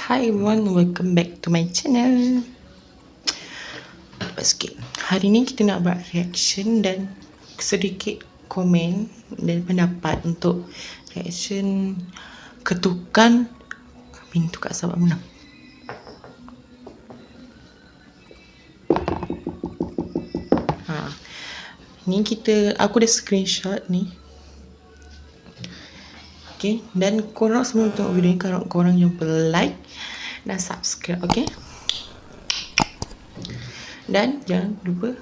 Hi everyone, welcome back to my channel. Sikit. Hari ni kita nak buat reaction dan sedikit komen dan pendapat untuk reaction ketukan pintu kat Sabak Menang. Ni aku dah screenshot ni. Okay, dan korang semua tengok video ni, korang jangan lupa like dan subscribe, okay? Dan jangan lupa,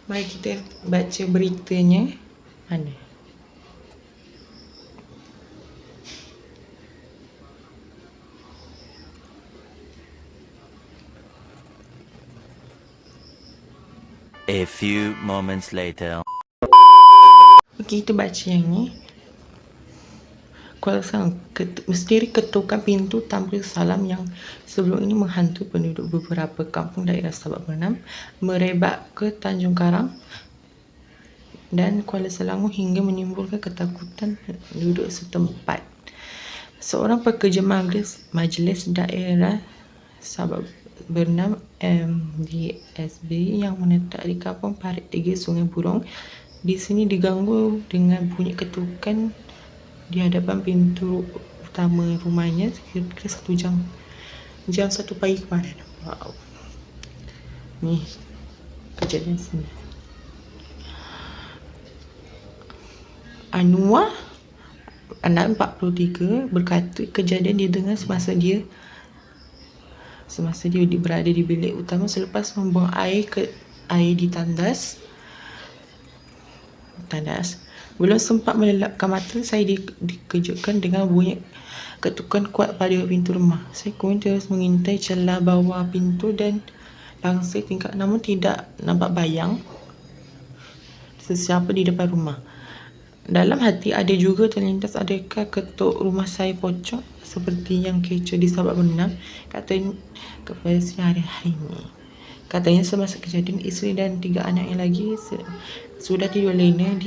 mari kita baca beritanya. Mana? A few moments later. Okay, kita baca yang ni. Kuala Selangor, misteri ketukan pintu tanpa salam yang sebelum ini menghantui penduduk beberapa kampung daerah Sabak Menang merebak ke Tanjung Karang dan Kuala Selangor hingga menimbulkan ketakutan penduduk setempat. Seorang pekerja majlis daerah Sabak bernama MDSB yang menetap di kampung Parit 3 Sungai Burong di sini diganggu dengan bunyi ketukan di hadapan pintu utama rumahnya kira-kira 1 jam 1 pagi kemarin. Wow. Ni kejadian sini. Anwar, anak 43, berkata kejadian didengar semasa dia berada di bilik utama selepas membuang air di tandas. Belum sempat melelapkan mata, saya dikejutkan dengan bunyi ketukan kuat pada pintu rumah. Saya kemudian terus mengintai celah bawah pintu dan langsir tingkap, namun tidak nampak bayang sesiapa di depan rumah. Dalam hati ada juga terlintas, adakah ketuk rumah saya pocong seperti yang kecoh di Sabak Menang, katanya kepada saya hari ini. Katanya semasa kejadian, isteri dan 3 anak yang lagi sudah tidur lena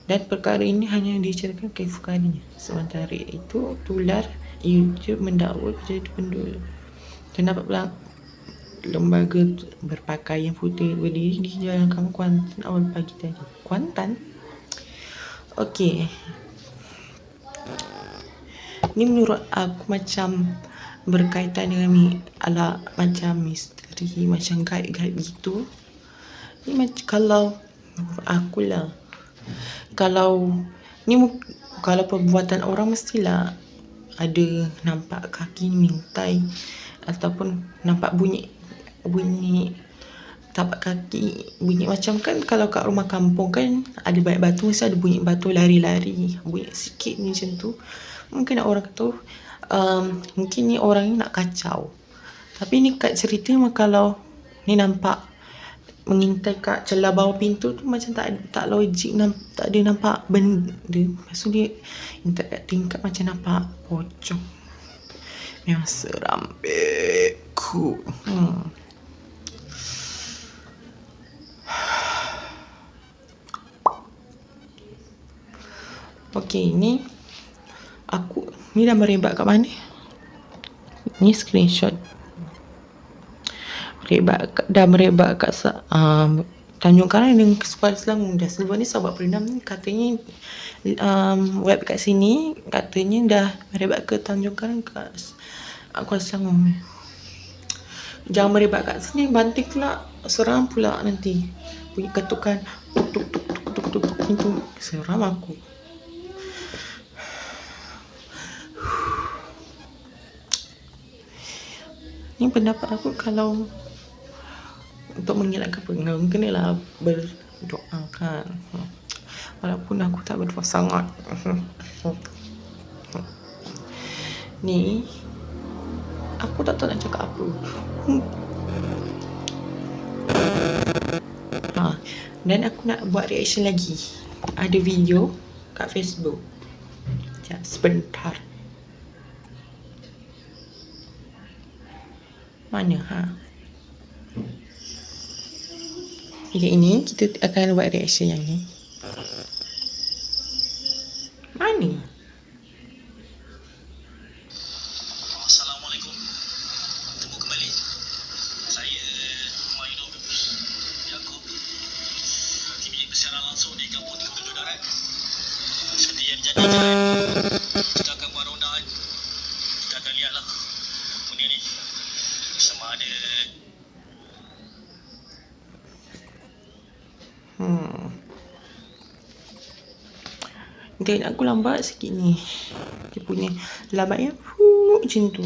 dan perkara ini hanya diceritakan keesokan harinya. Sementara itu, tular YouTube mendakwa kejadian penduduk terdapat lembaga berpakaian putih berdiri di Jalan Kampung Kuantan awal pagi tadi. Kuantan? Okey. Ni menurut aku macam berkaitan dengan macam misteri, macam gaib-gaib gitu. Ni macam kalau akulah, kalau perbuatan orang mestilah ada nampak kaki mintai ataupun nampak bunyi tapak kaki, bunyi macam kan kalau kat rumah kampung kan ada banyak batu, mesti ada bunyi batu lari-lari, bunyi sikit ni macam tu. Mungkin orang kata mungkin ni orang ni nak kacau. Tapi ni kat cerita kalau ni nampak mengintai kat celah bawah pintu tu macam tak logik, tak ada nampak benda. Lepas tu dia intai kat tingkap macam nampak pocong. Memang seram beku. Okey, ni dah merebak kat mana? Ni screenshot. Dah merebak kat Tanjung Karang dan Kuala Selangor. Dah sebelum ni Sabak Menang ni katanya web kat sini katanya dah merebak ke Tanjung Karang, kat Kuala Selangor. Jangan merebak kat sini, banting pula, seram pula nanti. Bunyi ketukan tuk pintu, seram aku. Ni pendapat aku, kalau untuk mengelakkan pengang kenalah berdoa kan. Walaupun aku tak berdoa sangat. Ni aku tak tahu nak cakap apa. Dan aku nak buat reaction lagi. Ada video kat Facebook. Sekejap, sebentar. Mana Video ini kita akan buat reaction yang ni. Mana? Kita akan buat rondaan. Kita akan lihatlah benda ni sama ada Internet aku lambat sikit ni. Dia punya lambatnya macam tu.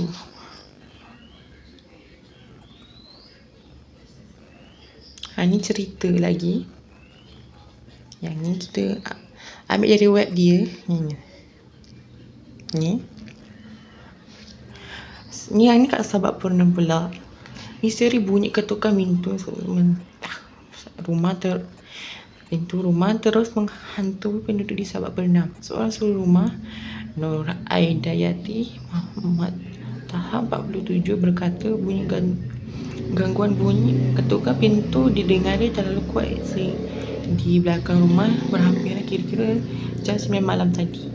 Ni cerita lagi. Yang ni kita ambil dari web dia. Ni. Ni yang ni kat Sabak Pernah pula. Misteri bunyi ketukan pintu pintu rumah terus menghantui penduduk di Sabak Pernah. Seorang suri rumah, Nur Aidayati Muhammad tahap 47 berkata gangguan bunyi ketukan pintu didengar terlalu kuat di belakang rumah berhampiran kira-kira jam 9 malam tadi.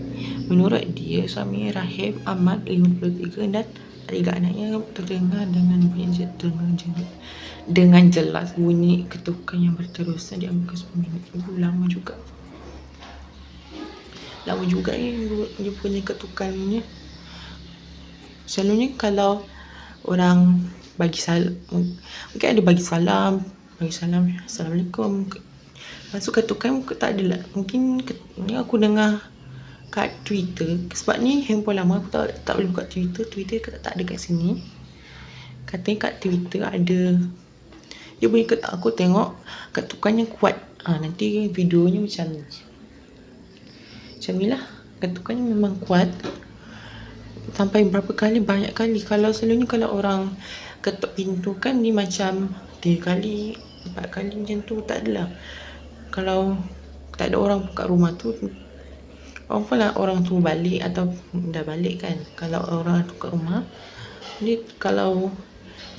Menurut dia, suami Rahib Ahmad 53 dan 3 anaknya terdengar dengan jelas bunyi ketukan yang berterusan diambil 10 minit. Lama juga dia punya ketukannya. Selalunya kalau orang bagi salam, mungkin ada bagi salam, Assalamualaikum. Masuk ketukan tak adalah. Mungkin ni aku dengar kat Twitter, sebab ni handphone lama aku tak boleh buka Twitter tak ada kat sini. Katanya kat Twitter ada dia punya aku tengok ketukannya kuat. Nanti videonya macam ni lah. Ketukannya memang kuat sampai berapa kali, banyak kali. Kalau selalunya kalau orang ketuk pintu kan ni macam 3 kali 4 kali macam tu, tak adalah. Kalau tak ada orang kat rumah tu, orang tu balik atau dah balik kan. Kalau orang tu kat rumah, dia kalau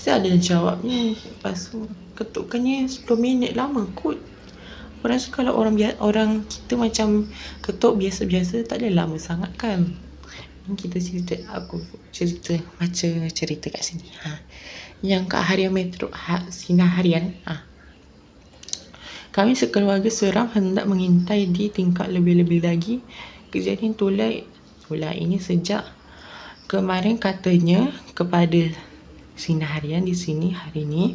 saya ada jawabnya. Lepas tu ketukannya 10 minit, lama kot. Aku rasa kalau orang kita macam ketuk biasa-biasa tak ada lama sangat kan. Kita baca cerita kat sini. Yang kat Harian Metro, Sinar Harian. Kami sekeluarga seram hendak mengintai di tingkat lebih-lebih lagi. Kejadian tulai ini sejak kemarin, katanya kepada Sinar Harian di sini hari ini.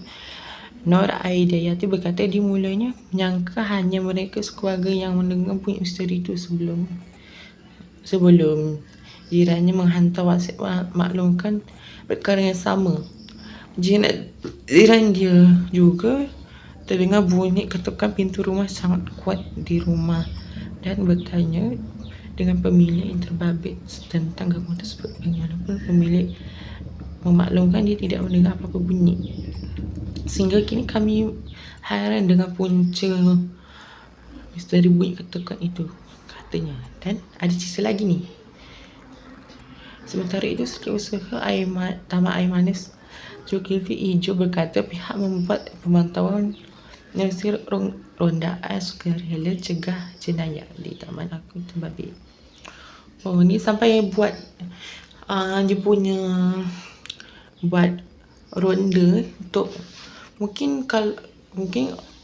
Nur Aidayati berkata dimulanya menyangka hanya mereka sekeluarga yang mendengar bunyi misteri itu sebelum jirannya menghantar WhatsApp maklumkan perkara yang sama. Jiran dia juga terdengar bunyi ketukan pintu rumah sangat kuat di rumah dan bertanya dengan pemilik yang terbabit tentang gangguan tersebut. Bagaimanapun pemilik memaklumkan dia tidak mendengar apa-apa bunyi. Sehingga kini kami heran dengan punca misteri bunyi ketukan itu, katanya. Dan ada cerita lagi ni. Sementara itu, Setiausaha Taman Air Manis Zulkifli Ijo berkata pihak membuat pemantauan menelusuri rondaan sukarela cegah jenayah di Taman Aku Terbabit. Ni sampai buat dia punya buat ronda untuk mungkin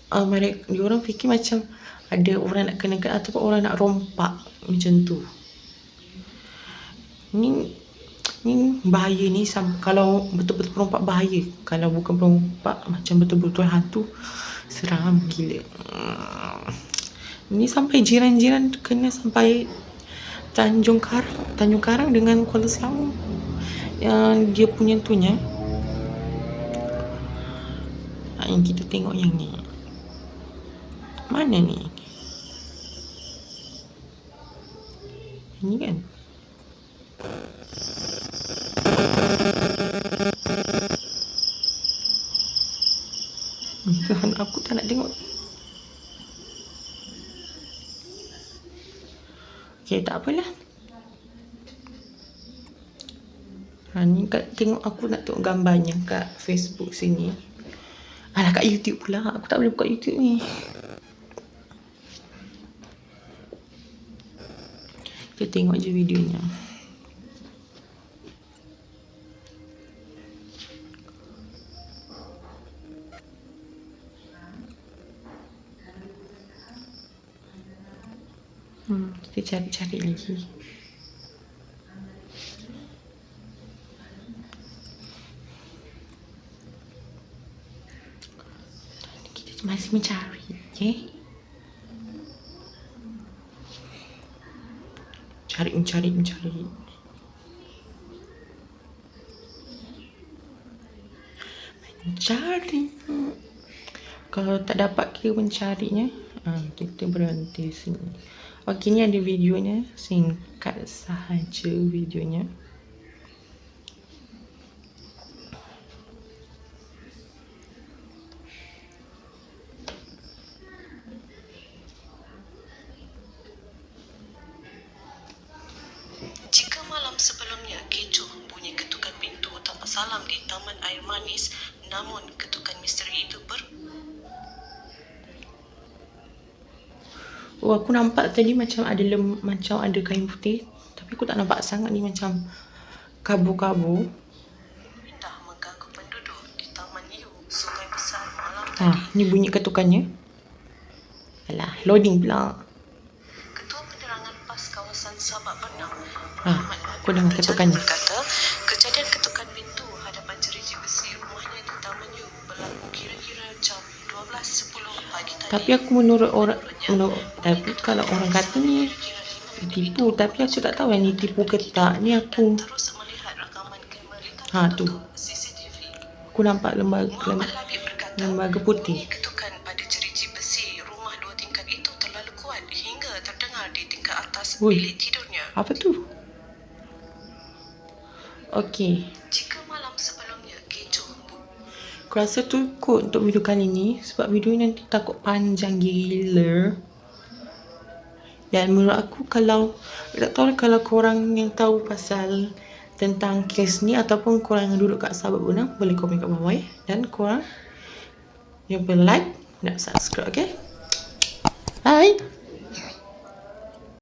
mereka diorang fikir macam ada orang nak kenakan ataupun orang nak rompak macam tu. Ni bahaya ni. Kalau betul-betul perompak bahaya. Kalau bukan perompak macam betul-betul hantu, seram gila. Ni sampai jiran-jiran kena sampai Tanjung Karang dengan Kuala Selangor. Yang dia punya tunya. Yang kita tengok yang ni. Mana ni? Ini kan? Tuhan, aku tak nak tengok. Okay, tak apalah. Ni tengok, aku nak tengok gambarnya kat Facebook sini. Alah, kat YouTube pula. Aku tak boleh buka YouTube ni. Kita tengok je videonya. Kita cari-cari lagi. Kita masih mencari, okay? Mencari. Kalau tak dapat kita mencarinya, kita berhenti sini. Okey, ni ada videonya, singkat sahaja videonya. Jika malam sebelumnya kecoh bunyi ketukan pintu tanpa salam di Taman Air Manis, namun ketukan misteri itu Oh, aku nampak tadi macam ada kain putih, tapi aku tak nampak sangat ni, macam kabur-kabur. berpindah mengganggu penduduk di Taman Yu, Sungai Besar malam tadi. Ni bunyi ketukannya. Alah, loading pula. Ketua Penerangan PAS kawasan Sabak Bernam, Aku dengar ketukannya. berkata, kejadian ketukan pintu hadapan jereji besi rumahnya di Taman Yu berlaku kira-kira jam 12.10 pagi tadi. Tapi aku tapi kalau orang kata ni tipu, tapi aku tak tahu yang ni tipu ke tak. Ni aku Terus melihat rakaman kamera tu. CCTV. Aku nampak Muhammad Labib berkata, lembaga putih. bunyi ketukan pada jereji besi rumah 2 tingkat itu terlalu kuat hingga terdengar di tingkat atas Ui. bilik tidurnya. Apa tu? Okey, Jika malam sebelumnya kecoh aku rasa tu kot untuk video kali ni, sebab video ni nanti takut panjang gila. Dan menurut aku, kalau tak tahu kalau korang yang tahu pasal tentang kes ni ataupun korang yang duduk kat Sabak Bernam, boleh komen kat bawah ya. Dan korang yang like, nak subscribe, okay? Bye.